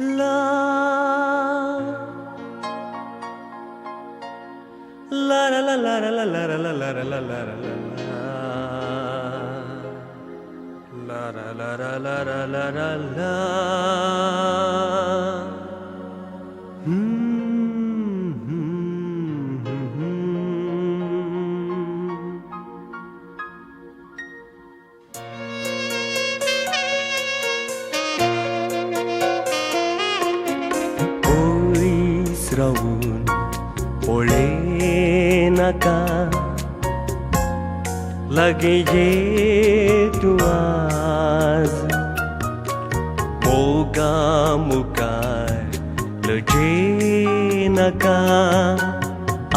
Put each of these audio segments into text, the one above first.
La la la la la la la la la la la la la la. राहून ओळे नका लगे ये तू आज मोगा मुकार लजे नका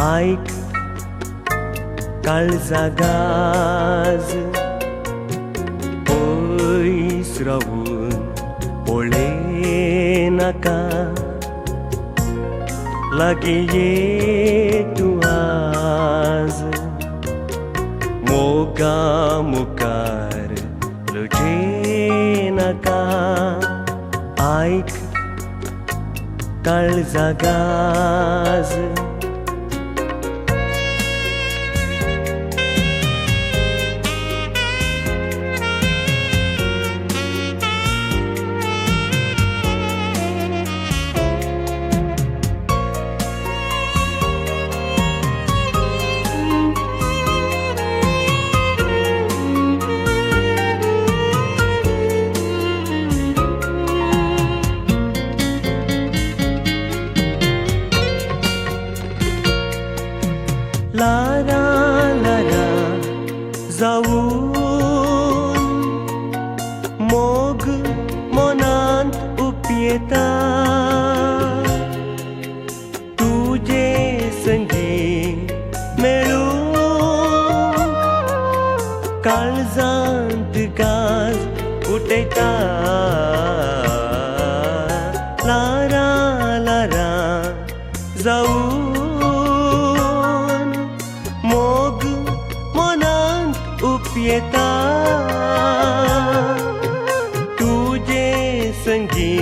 ऐक काळजा गाज पयस राहून ओळे नका लगे ये तू आज मोगा मुकार लजे नका ऐक काळजा गाज लारा लारा जाऊन मोग मनांत उपयेता तुझे संगी मेळून काळजांत गाज उठयता लारा लारा जाऊन मोग मनांत उपयेता तुझे संगी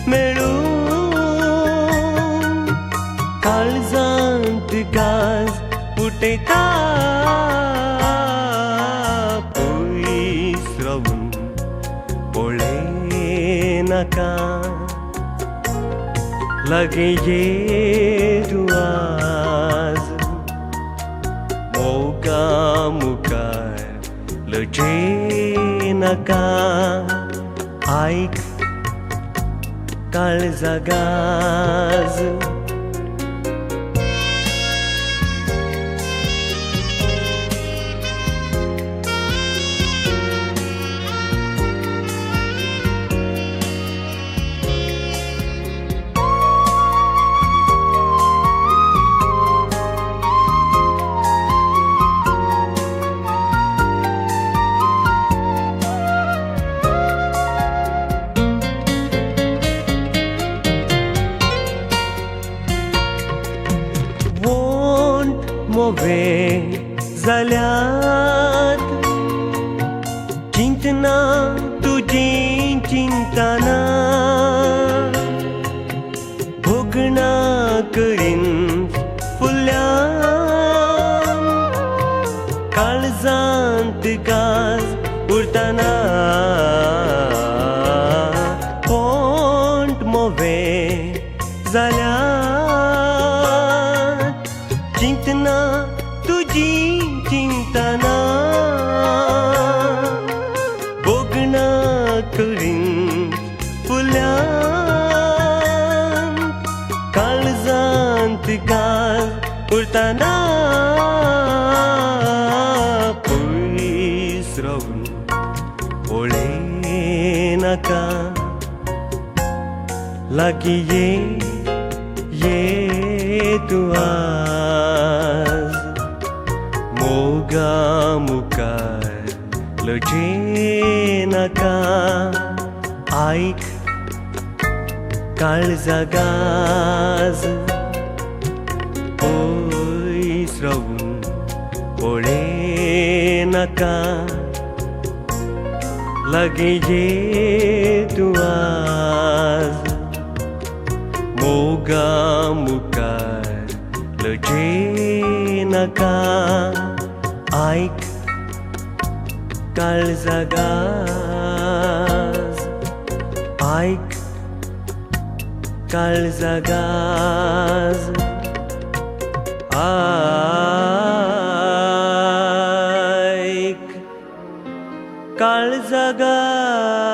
मेळून काळजांत गाज उठयता पयस रावून ओळे नाका लगे ये तू आज मोगा मुकार लजे नका ऐक काळजा गाज मोवे जाल्यात चिंतना तुजी चिंतना भोगणा करीन फुल्यान काळजांत गाज उरतना पोंट मोवे जाल्यात चिंतना तुजी चिंतना भोगणा करीन फुल्यान काळजांत गाज उरतना पयस रावून ओळे नाका लागी ये तू आज मोगा मुकार लजे नका ऐक काळजा गाज पयस रावून ओळे नाका लगे ये तू आज मुगा मुकार लजे नका ऐक काळजागाज ऐक काळजागाज ऐक काळजागाज